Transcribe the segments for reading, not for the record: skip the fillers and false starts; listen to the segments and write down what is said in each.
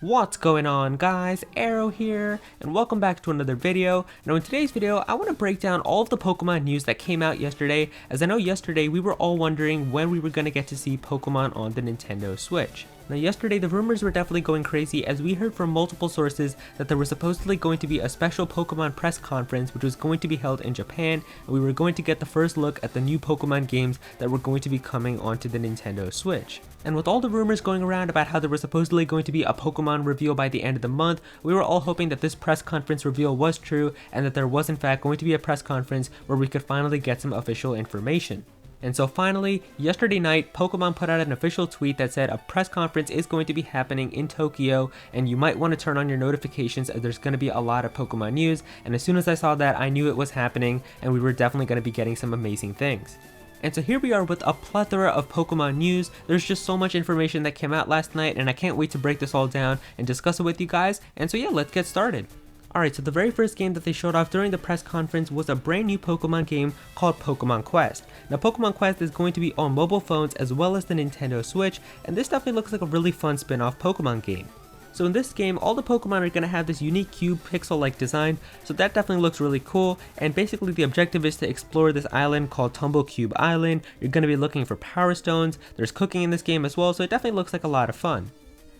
What's going on, guys? Aero here, and welcome back to another video. Now in today's video, I want to break down all of the Pokemon news that came out yesterday, as I know yesterday we were all wondering when we were going to get to see Pokemon on the Nintendo Switch. Now yesterday the rumors were definitely going crazy as we heard from multiple sources that there was supposedly going to be a special Pokemon press conference which was going to be held in Japan, and we were going to get the first look at the new Pokemon games that were going to be coming onto the Nintendo Switch. And with all the rumors going around about how there was supposedly going to be a Pokemon reveal by the end of the month, we were all hoping that this press conference reveal was true and that there was in fact going to be a press conference where we could finally get some official information. And so finally, yesterday night, Pokemon put out an official tweet that said a press conference is going to be happening in Tokyo, and you might want to turn on your notifications as there's going to be a lot of Pokemon news. And as soon as I saw that, I knew it was happening and we were definitely going to be getting some amazing things. And so here we are with a plethora of Pokemon news. There's just so much information that came out last night, and I can't wait to break this all down and discuss it with you guys. And so yeah, let's get started. Alright, so the very first game that they showed off during the press conference was a brand new Pokemon game called Pokemon Quest. Now Pokemon Quest is going to be on mobile phones as well as the Nintendo Switch, and this definitely looks like a really fun spin-off Pokemon game. So in this game, all the Pokemon are going to have this unique cube pixel-like design, so that definitely looks really cool, and basically the objective is to explore this island called Tumble Cube Island. You're going to be looking for Power Stones, there's cooking in this game as well, so it definitely looks like a lot of fun.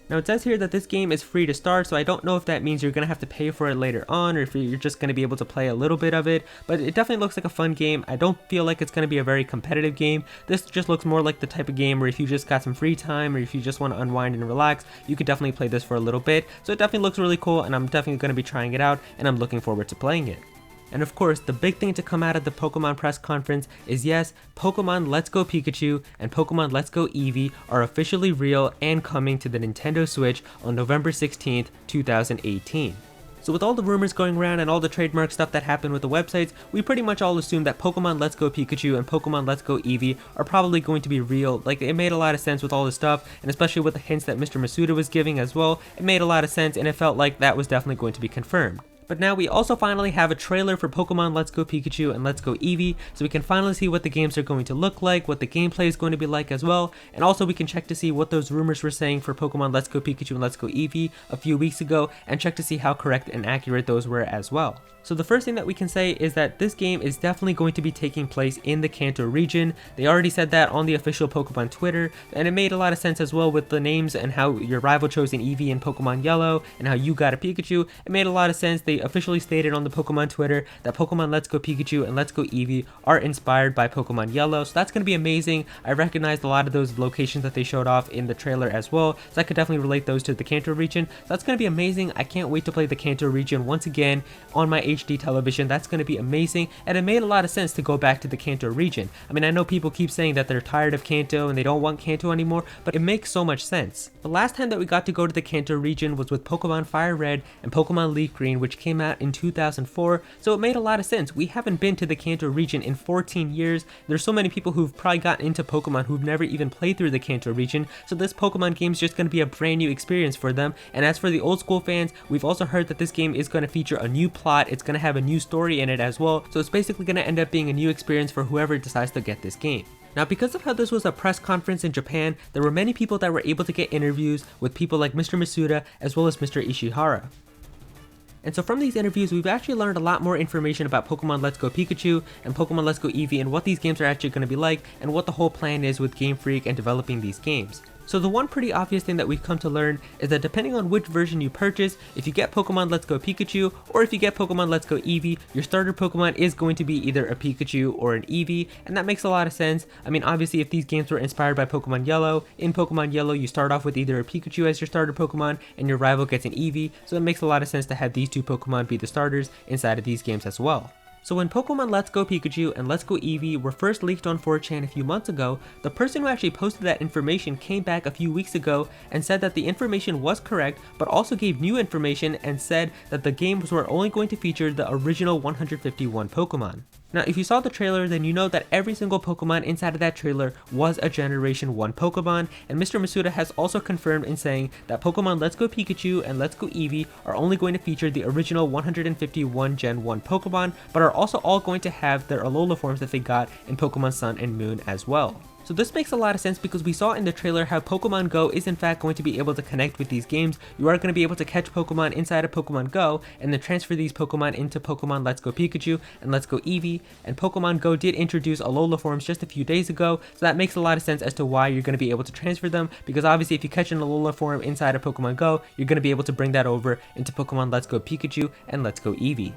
Now it says here that this game is free to start, so I don't know if that means you're going to have to pay for it later on or if you're just going to be able to play a little bit of it, but it definitely looks like a fun game. I don't feel like it's going to be a very competitive game. This just looks more like the type of game where if you just got some free time or if you just want to unwind and relax, you could definitely play this for a little bit. So it definitely looks really cool, and I'm definitely going to be trying it out, and I'm looking forward to playing it. And of course, the big thing to come out of the Pokemon press conference is yes, Pokemon Let's Go Pikachu and Pokemon Let's Go Eevee are officially real and coming to the Nintendo Switch on November 16th, 2018. So with all the rumors going around and all the trademark stuff that happened with the websites, we pretty much all assumed that Pokemon Let's Go Pikachu and Pokemon Let's Go Eevee are probably going to be real. Like, it made a lot of sense with all this stuff, and especially with the hints that Mr. Masuda was giving as well, it made a lot of sense and it felt like that was definitely going to be confirmed. But now we also finally have a trailer for Pokemon Let's Go Pikachu and Let's Go Eevee, so we can finally see what the games are going to look like, what the gameplay is going to be like as well, and also we can check to see what those rumors were saying for Pokemon Let's Go Pikachu and Let's Go Eevee a few weeks ago, and check to see how correct and accurate those were as well. So the first thing that we can say is that this game is definitely going to be taking place in the Kanto region. They already said that on the official Pokemon Twitter, and it made a lot of sense as well with the names and how your rival chose an Eevee in Pokemon Yellow and how you got a Pikachu. It made a lot of sense. They officially stated on the Pokemon Twitter that Pokemon Let's Go Pikachu and Let's Go Eevee are inspired by Pokemon Yellow, so that's going to be amazing. I recognized a lot of those locations that they showed off in the trailer as well, so I could definitely relate those to the Kanto region. So that's going to be amazing. I can't wait to play the Kanto region once again on my HD television. That's going to be amazing, and it made a lot of sense to go back to the Kanto region. I mean, I know people keep saying that they're tired of Kanto and they don't want Kanto anymore, but it makes so much sense. The last time that we got to go to the Kanto region was with Pokemon Fire Red and Pokemon Leaf Green, which came out in 2004, so it made a lot of sense. We haven't been to the Kanto region in 14 years. There's so many people who've probably gotten into Pokemon who've never even played through the Kanto region, so this Pokemon game is just going to be a brand new experience for them. And as for the old school fans, we've also heard that this game is going to feature a new plot, it's going to have a new story in it as well, so it's basically going to end up being a new experience for whoever decides to get this game. Now, because of how this was a press conference in Japan, there were many people that were able to get interviews with people like Mr. Masuda as well as Mr. Ishihara. And so from these interviews, we've actually learned a lot more information about Pokemon Let's Go Pikachu and Pokemon Let's Go Eevee and what these games are actually going to be like and what the whole plan is with Game Freak and developing these games. So the one pretty obvious thing that we've come to learn is that depending on which version you purchase, if you get Pokemon Let's Go Pikachu or if you get Pokemon Let's Go Eevee, your starter Pokemon is going to be either a Pikachu or an Eevee, and that makes a lot of sense. I mean, obviously if these games were inspired by Pokemon Yellow, in Pokemon Yellow you start off with either a Pikachu as your starter Pokemon and your rival gets an Eevee, so it makes a lot of sense to have these two Pokemon be the starters inside of these games as well. So when Pokemon Let's Go Pikachu and Let's Go Eevee were first leaked on 4chan a few months ago, the person who actually posted that information came back a few weeks ago and said that the information was correct, but also gave new information and said that the games were only going to feature the original 151 Pokemon. Now, if you saw the trailer, then you know that every single Pokemon inside of that trailer was a Generation 1 Pokemon, and Mr. Masuda has also confirmed in saying that Pokemon Let's Go Pikachu and Let's Go Eevee are only going to feature the original 151 Gen 1 Pokemon, but are also all going to have their Alola forms that they got in Pokemon Sun and Moon as well. So this makes a lot of sense because we saw in the trailer how Pokemon Go is in fact going to be able to connect with these games. You are going to be able to catch Pokemon inside of Pokemon Go and then transfer these Pokemon into Pokemon Let's Go Pikachu and Let's Go Eevee. And Pokemon Go did introduce Alola forms just a few days ago, so that makes a lot of sense as to why you're going to be able to transfer them, because obviously if you catch an Alola form inside of Pokemon Go, you're going to be able to bring that over into Pokemon Let's Go Pikachu and Let's Go Eevee.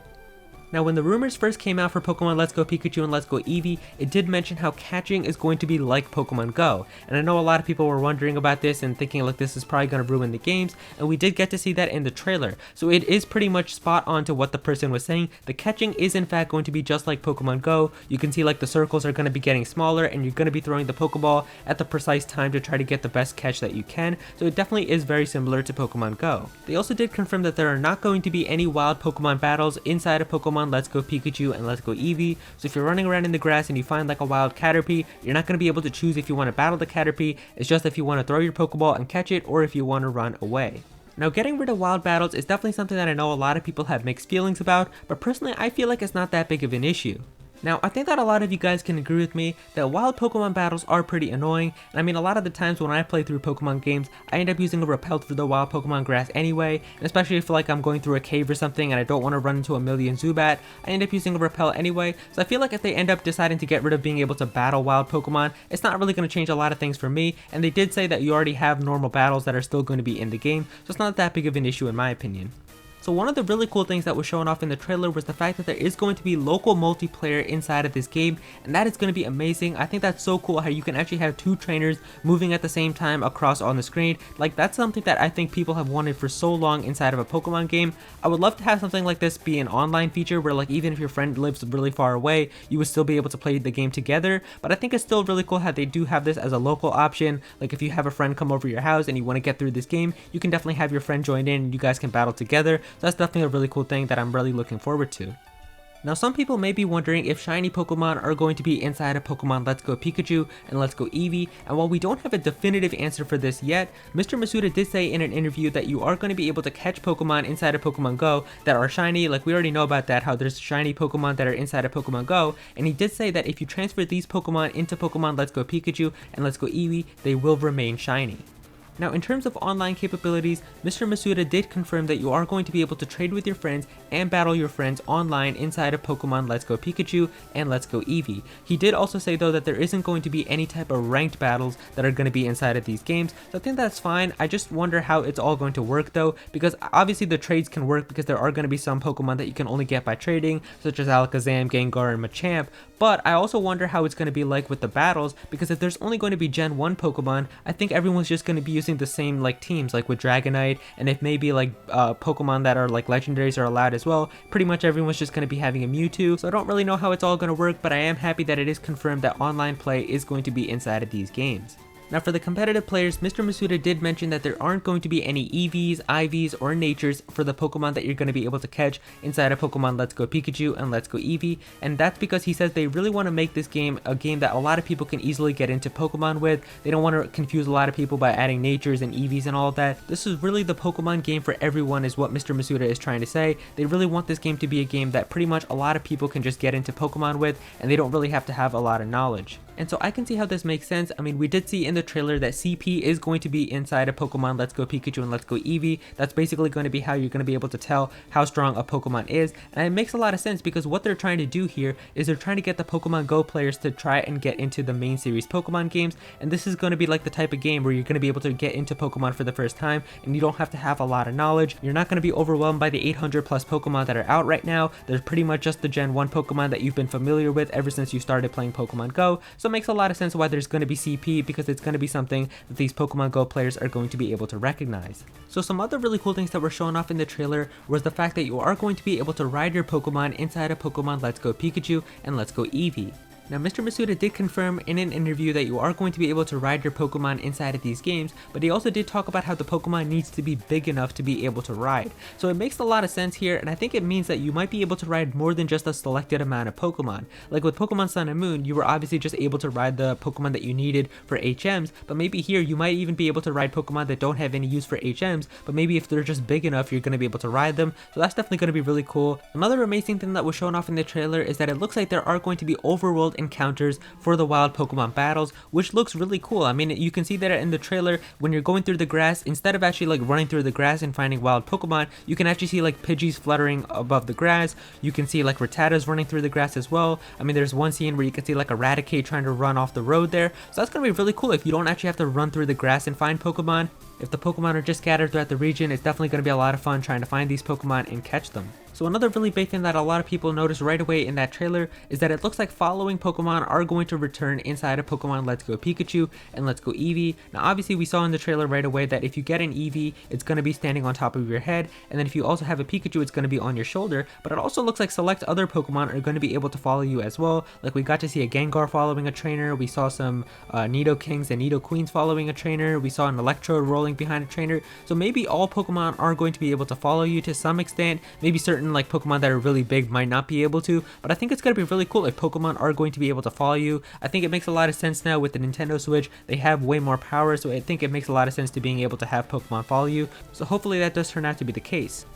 Now, when the rumors first came out for Pokemon Let's Go Pikachu and Let's Go Eevee, it did mention how catching is going to be like Pokemon Go. And I know a lot of people were wondering about this and thinking like this is probably going to ruin the games, and we did get to see that in the trailer. So it is pretty much spot on to what the person was saying. The catching is in fact going to be just like Pokemon Go. You can see like the circles are going to be getting smaller and you're going to be throwing the Pokeball at the precise time to try to get the best catch that you can. So it definitely is very similar to Pokemon Go. They also did confirm that there are not going to be any wild Pokemon battles inside of Pokemon Let's Go Pikachu and Let's Go Eevee. So if you're running around in the grass and you find like a wild Caterpie, you're not going to be able to choose if you want to battle the Caterpie. It's just if you want to throw your Pokeball and catch it, or if you want to run away. Now, getting rid of wild battles is definitely something that I know a lot of people have mixed feelings about, but personally I feel like it's not that big of an issue. Now, I think that a lot of you guys can agree with me that wild Pokemon battles are pretty annoying, and I mean a lot of the times when I play through Pokemon games, I end up using a repel for the wild Pokemon grass anyway, and especially if like I'm going through a cave or something and I don't want to run into a million Zubat, I end up using a repel anyway. So I feel like if they end up deciding to get rid of being able to battle wild Pokemon, it's not really going to change a lot of things for me, and they did say that you already have normal battles that are still going to be in the game, so it's not that big of an issue in my opinion. So one of the really cool things that was shown off in the trailer was the fact that there is going to be local multiplayer inside of this game, and that is going to be amazing. I think that's so cool how you can actually have two trainers moving at the same time across on the screen. Like, that's something that I think people have wanted for so long inside of a Pokemon game. I would love to have something like this be an online feature where like even if your friend lives really far away, you would still be able to play the game together. But I think it's still really cool how they do have this as a local option. Like if you have a friend come over your house and you want to get through this game, you can definitely have your friend join in and you guys can battle together. So that's definitely a really cool thing that I'm really looking forward to. Now, some people may be wondering if shiny Pokemon are going to be inside of Pokemon Let's Go Pikachu and Let's Go Eevee, and while we don't have a definitive answer for this yet, Mr. Masuda did say in an interview that you are going to be able to catch Pokemon inside of Pokemon Go that are shiny. Like, we already know about that, how there's shiny Pokemon that are inside of Pokemon Go, and he did say that if you transfer these Pokemon into Pokemon Let's Go Pikachu and Let's Go Eevee, they will remain shiny. Now, in terms of online capabilities, Mr. Masuda did confirm that you are going to be able to trade with your friends and battle your friends online inside of Pokemon Let's Go Pikachu and Let's Go Eevee. He did also say though that there isn't going to be any type of ranked battles that are going to be inside of these games, so I think that's fine. I just wonder how it's all going to work though, because obviously the trades can work because there are going to be some Pokemon that you can only get by trading, such as Alakazam, Gengar, and Machamp, but I also wonder how it's going to be like with the battles, because if there's only going to be Gen 1 Pokemon, I think everyone's just going to be using the same like teams like with Dragonite, and if maybe like Pokemon that are like legendaries are allowed as well, pretty much everyone's just going to be having a Mewtwo. So I don't really know how it's all going to work, but I am happy that it is confirmed that online play is going to be inside of these games. Now, for the competitive players, Mr. Masuda did mention that there aren't going to be any EVs, IVs, or Natures for the Pokemon that you're going to be able to catch inside of Pokemon Let's Go Pikachu and Let's Go Eevee, and that's because he says they really want to make this game a game that a lot of people can easily get into Pokemon with. They don't want to confuse a lot of people by adding Natures and EVs and all of that. This is really the Pokemon game for everyone is what Mr. Masuda is trying to say. They really want this game to be a game that pretty much a lot of people can just get into Pokemon with, and they don't really have to have a lot of knowledge. And so I can see how this makes sense. I mean, we did see in the trailer that CP is going to be inside of Pokemon Let's Go Pikachu and Let's Go Eevee. That's basically going to be how you're going to be able to tell how strong a Pokemon is. And it makes a lot of sense because what they're trying to do here is they're trying to get the Pokemon Go players to try and get into the main series Pokemon games. And this is going to be like the type of game where you're going to be able to get into Pokemon for the first time and you don't have to have a lot of knowledge. You're not going to be overwhelmed by the 800 plus Pokemon that are out right now. There's pretty much just the Gen 1 Pokemon that you've been familiar with ever since you started playing Pokemon Go. So it makes a lot of sense why there's going to be CP, because it's going to be something that these Pokemon Go players are going to be able to recognize. So some other really cool things that were shown off in the trailer was the fact that you are going to be able to ride your Pokemon inside of Pokemon Let's Go Pikachu and Let's Go Eevee. Now, Mr. Masuda did confirm in an interview that you are going to be able to ride your Pokemon inside of these games, but he also did talk about how the Pokemon needs to be big enough to be able to ride. So it makes a lot of sense here, and I think it means that you might be able to ride more than just a selected amount of Pokemon. Like with Pokemon Sun and Moon, you were obviously just able to ride the Pokemon that you needed for HMs, but maybe here you might even be able to ride Pokemon that don't have any use for HMs, but maybe if they're just big enough, you're going to be able to ride them. So that's definitely going to be really cool. Another amazing thing that was shown off in the trailer is that it looks like there are going to be overworld field encounters for the wild Pokemon battles, which looks really cool. I mean, you can see that in the trailer when you're going through the grass, instead of actually like running through the grass and finding wild Pokemon, you can actually see like Pidgeys fluttering above the grass. You can see like Rattatas running through the grass as well. I mean, there's one scene where you can see like Eradicate trying to run off the road there. So that's going to be really cool if you don't actually have to run through the grass and find Pokemon. If the Pokemon are just scattered throughout the region, it's definitely going to be a lot of fun trying to find these Pokemon and catch them. So another really big thing that a lot of people noticed right away in that trailer is that it looks like following Pokemon are going to return inside of Pokemon Let's Go Pikachu and Let's Go Eevee. Now obviously we saw in the trailer right away that if you get an Eevee, it's going to be standing on top of your head, and then if you also have a Pikachu, it's going to be on your shoulder. But it also looks like select other Pokemon are going to be able to follow you as well. Like we got to see a Gengar following a trainer, we saw some Nidokings and Nidoqueens following a trainer, we saw an Electrode rolling behind a trainer. So maybe all Pokemon are going to be able to follow you to some extent. Maybe certain like Pokemon that are really big might not be able to, but I think it's going to be really cool if Pokemon are going to be able to follow you. I think it makes a lot of sense now with the Nintendo Switch. They have way more power, so I think it makes a lot of sense to being able to have Pokemon follow you. So hopefully that does turn out to be the case.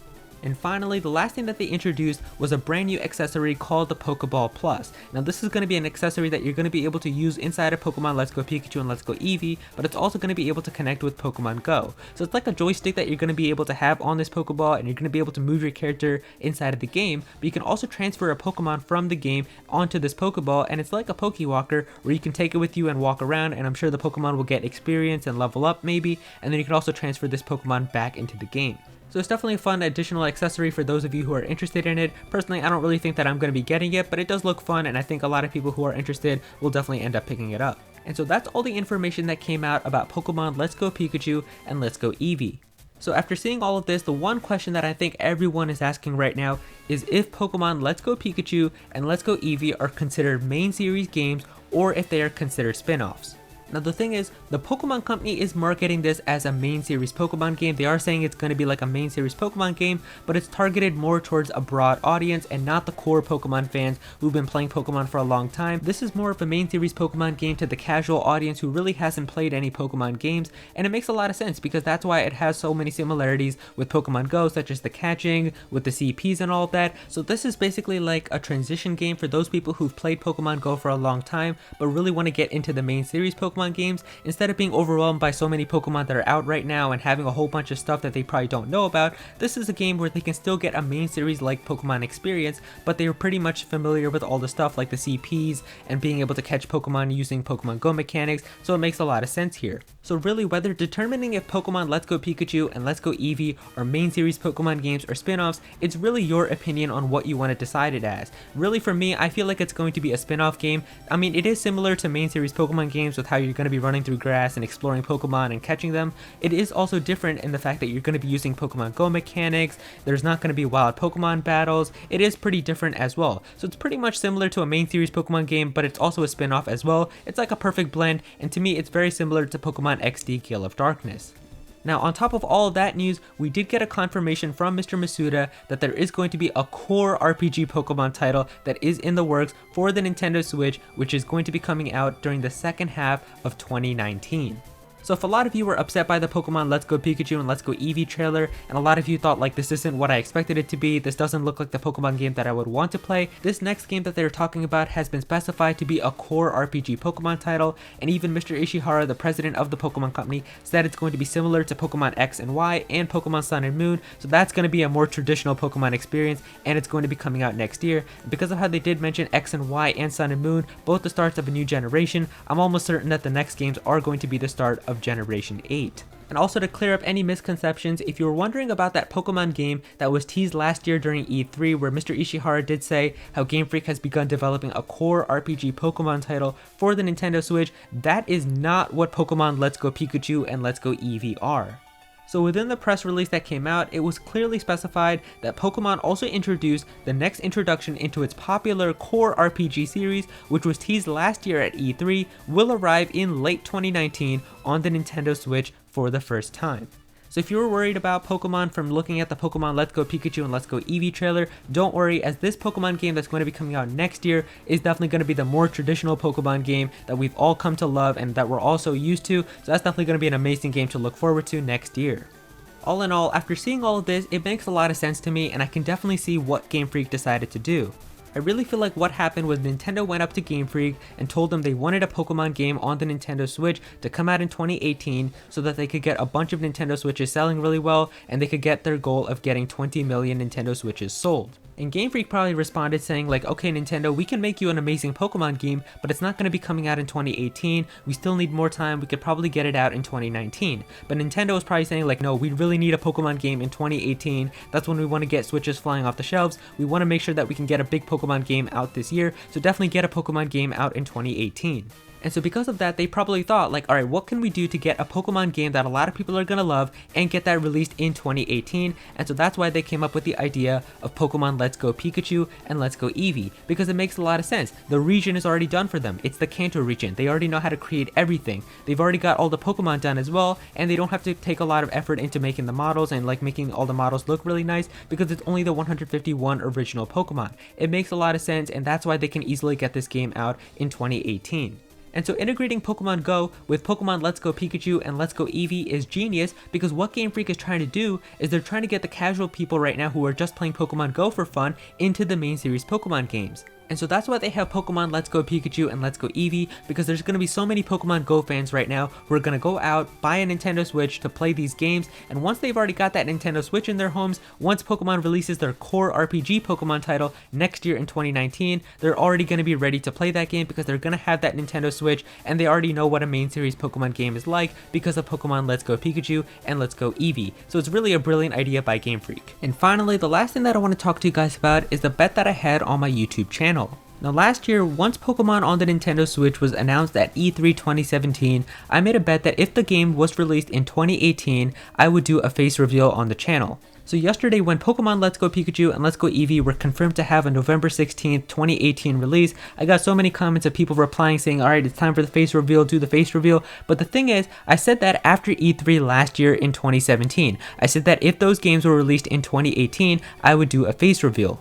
And finally, the last thing that they introduced was a brand new accessory called the Pokeball Plus. Now this is going to be an accessory that you're going to be able to use inside of Pokemon Let's Go Pikachu and Let's Go Eevee, but it's also going to be able to connect with Pokemon Go. So it's like a joystick that you're going to be able to have on this Pokeball, and you're going to be able to move your character inside of the game, but you can also transfer a Pokemon from the game onto this Pokeball, and it's like a Pokewalker where you can take it with you and walk around, and I'm sure the Pokemon will get experience and level up maybe, and then you can also transfer this Pokemon back into the game. So it's definitely a fun additional accessory for those of you who are interested in it. Personally, I don't really think that I'm going to be getting it, but it does look fun, and I think a lot of people who are interested will definitely end up picking it up. And so that's all the information that came out about Pokemon Let's Go Pikachu and Let's Go Eevee. So after seeing all of this, the one question that I think everyone is asking right now is if Pokemon Let's Go Pikachu and Let's Go Eevee are considered main series games or if they are considered spin-offs. Now the thing is, the Pokemon Company is marketing this as a main series Pokemon game. They are saying it's going to be like a main series Pokemon game, but it's targeted more towards a broad audience and not the core Pokemon fans who've been playing Pokemon for a long time. This is more of a main series Pokemon game to the casual audience who really hasn't played any Pokemon games, and it makes a lot of sense because that's why it has so many similarities with Pokemon Go, such as the catching, with the CPs and all of that. So this is basically like a transition game for those people who've played Pokemon Go for a long time, but really want to get into the main series Pokemon games instead of being overwhelmed by so many Pokemon that are out right now and having a whole bunch of stuff that they probably don't know about. This is a game where they can still get a main series like Pokemon experience, but they are pretty much familiar with all the stuff like the CPs and being able to catch Pokemon using Pokemon Go mechanics, so it makes a lot of sense here. So really, whether determining if Pokemon Let's Go Pikachu and Let's Go Eevee are main series Pokemon games or spin-offs, it's really your opinion on what you want to decide it as. Really for me, I feel like it's going to be a spin-off game. I mean, it is similar to main series Pokemon games with how you're going to be running through grass and exploring Pokemon and catching them. It is also different in the fact that you're going to be using Pokemon Go mechanics. There's not going to be wild Pokemon battles. It is pretty different as well. So it's pretty much similar to a main series Pokemon game, but it's also a spin-off as well. It's like a perfect blend, and to me it's very similar to Pokemon XD Gale of Darkness. Now, on top of all of that news, we did get a confirmation from Mr. Masuda that there is going to be a core RPG Pokemon title that is in the works for the Nintendo Switch, which is going to be coming out during the second half of 2019. So if a lot of you were upset by the Pokemon Let's Go Pikachu and Let's Go Eevee trailer, and a lot of you thought like this isn't what I expected it to be, this doesn't look like the Pokemon game that I would want to play, this next game that they're talking about has been specified to be a core RPG Pokemon title, and even Mr. Ishihara, the president of the Pokemon Company, said it's going to be similar to Pokemon X and Y and Pokemon Sun and Moon, so that's going to be a more traditional Pokemon experience, and it's going to be coming out next year. And because of how they did mention X and Y and Sun and Moon, both the starts of a new generation, I'm almost certain that the next games are going to be the start of Generation 8. And also to clear up any misconceptions, if you were wondering about that Pokemon game that was teased last year during E3 where Mr. Ishihara did say how Game Freak has begun developing a core RPG Pokemon title for the Nintendo Switch, that is not what Pokemon Let's Go Pikachu and Let's Go Eevee are. So within the press release that came out, it was clearly specified that Pokemon also introduced the next introduction into its popular core RPG series, which was teased last year at E3, will arrive in late 2019 on the Nintendo Switch for the first time. So if you were worried about Pokemon from looking at the Pokemon Let's Go Pikachu and Let's Go Eevee trailer, don't worry, as this Pokemon game that's going to be coming out next year is definitely going to be the more traditional Pokemon game that we've all come to love and that we're also used to, so that's definitely going to be an amazing game to look forward to next year. All in all, after seeing all of this, it makes a lot of sense to me, and I can definitely see what Game Freak decided to do. I really feel like what happened was Nintendo went up to Game Freak and told them they wanted a Pokemon game on the Nintendo Switch to come out in 2018 so that they could get a bunch of Nintendo Switches selling really well and they could get their goal of getting 20 million Nintendo Switches sold. And Game Freak probably responded saying like, okay Nintendo, we can make you an amazing Pokemon game, but it's not going to be coming out in 2018, we still need more time, we could probably get it out in 2019. But Nintendo was probably saying like, no, we really need a Pokemon game in 2018, that's when we want to get Switches flying off the shelves, we want to make sure that we can get a big Pokemon game out this year, so definitely get a Pokemon game out in 2018. And so because of that, they probably thought like, alright, what can we do to get a Pokemon game that a lot of people are gonna love and get that released in 2018? And so that's why they came up with the idea of Pokemon Let's Go Pikachu and Let's Go Eevee, because it makes a lot of sense. The region is already done for them. It's the Kanto region. They already know how to create everything. They've already got all the Pokemon done as well, and they don't have to take a lot of effort into making the models and like making all the models look really nice because it's only the 151 original Pokemon. It makes a lot of sense, and that's why they can easily get this game out in 2018. And so integrating Pokemon Go with Pokemon Let's Go Pikachu and Let's Go Eevee is genius, because what Game Freak is trying to do is they're trying to get the casual people right now who are just playing Pokemon Go for fun into the main series Pokemon games. And so that's why they have Pokemon Let's Go Pikachu and Let's Go Eevee, because there's going to be so many Pokemon Go fans right now who are going to go out, buy a Nintendo Switch to play these games, and once they've already got that Nintendo Switch in their homes, once Pokemon releases their core RPG Pokemon title next year in 2019, they're already going to be ready to play that game because they're going to have that Nintendo Switch and they already know what a main series Pokemon game is like because of Pokemon Let's Go Pikachu and Let's Go Eevee. So it's really a brilliant idea by Game Freak. And finally, the last thing that I want to talk to you guys about is the bet that I had on my YouTube channel. Now last year, once Pokemon on the Nintendo Switch was announced at E3 2017, I made a bet that if the game was released in 2018, I would do a face reveal on the channel. So yesterday, when Pokemon Let's Go Pikachu and Let's Go Eevee were confirmed to have a November 16th, 2018 release, I got so many comments of people replying saying, alright, it's time for the face reveal, do the face reveal. But the thing is, I said that after E3 last year in 2017. I said that if those games were released in 2018, I would do a face reveal.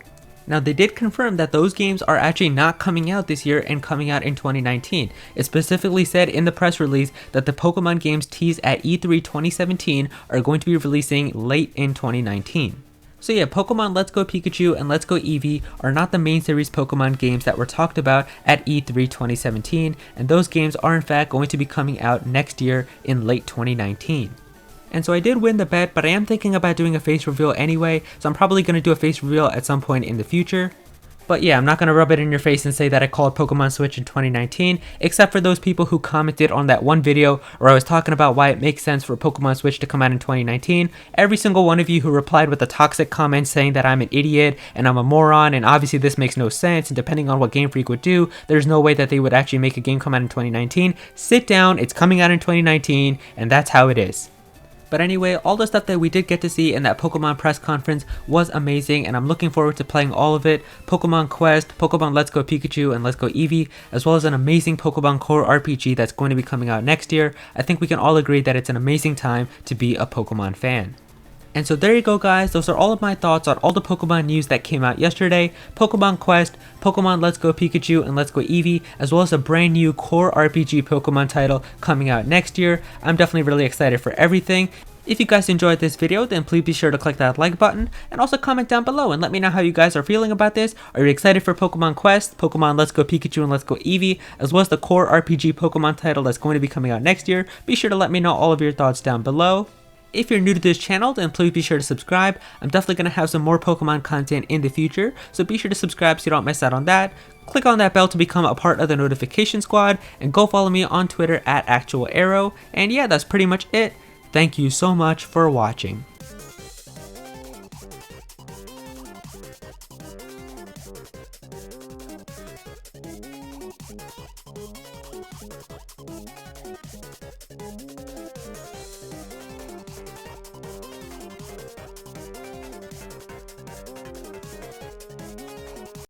Now they did confirm that those games are actually not coming out this year and coming out in 2019. It specifically said in the press release that the Pokemon games teased at E3 2017 are going to be releasing late in 2019. So yeah, Pokemon Let's Go Pikachu and Let's Go Eevee are not the main series Pokemon games that were talked about at E3 2017, and those games are in fact going to be coming out next year in late 2019. And so I did win the bet, but I am thinking about doing a face reveal anyway, so I'm probably going to do a face reveal at some point in the future. But yeah, I'm not going to rub it in your face and say that I called Pokemon Switch in 2019, except for those people who commented on that one video where I was talking about why it makes sense for Pokemon Switch to come out in 2019. Every single one of you who replied with a toxic comment saying that I'm an idiot and I'm a moron and obviously this makes no sense, and depending on what Game Freak would do, there's no way that they would actually make a game come out in 2019. Sit down, it's coming out in 2019, and that's how it is. But anyway, all the stuff that we did get to see in that Pokemon press conference was amazing, and I'm looking forward to playing all of it. Pokemon Quest, Pokemon Let's Go Pikachu and Let's Go Eevee, as well as an amazing Pokemon core RPG that's going to be coming out next year. I think we can all agree that it's an amazing time to be a Pokemon fan. And so there you go guys, those are all of my thoughts on all the Pokemon news that came out yesterday. Pokemon Quest, Pokemon Let's Go Pikachu and Let's Go Eevee, as well as a brand new core RPG Pokemon title coming out next year. I'm definitely really excited for everything. If you guys enjoyed this video, then please be sure to click that like button and also comment down below and let me know how you guys are feeling about this. Are you excited for Pokemon Quest, Pokemon Let's Go Pikachu and Let's Go Eevee, as well as the core RPG Pokemon title that's going to be coming out next year? Be sure to let me know all of your thoughts down below. If you're new to this channel, then please be sure to subscribe. I'm definitely going to have some more Pokemon content in the future, so be sure to subscribe so you don't miss out on that. Click on that bell to become a part of the notification squad, and go follow me on Twitter at @ActualAero. And yeah, that's pretty much it. Thank you so much for watching.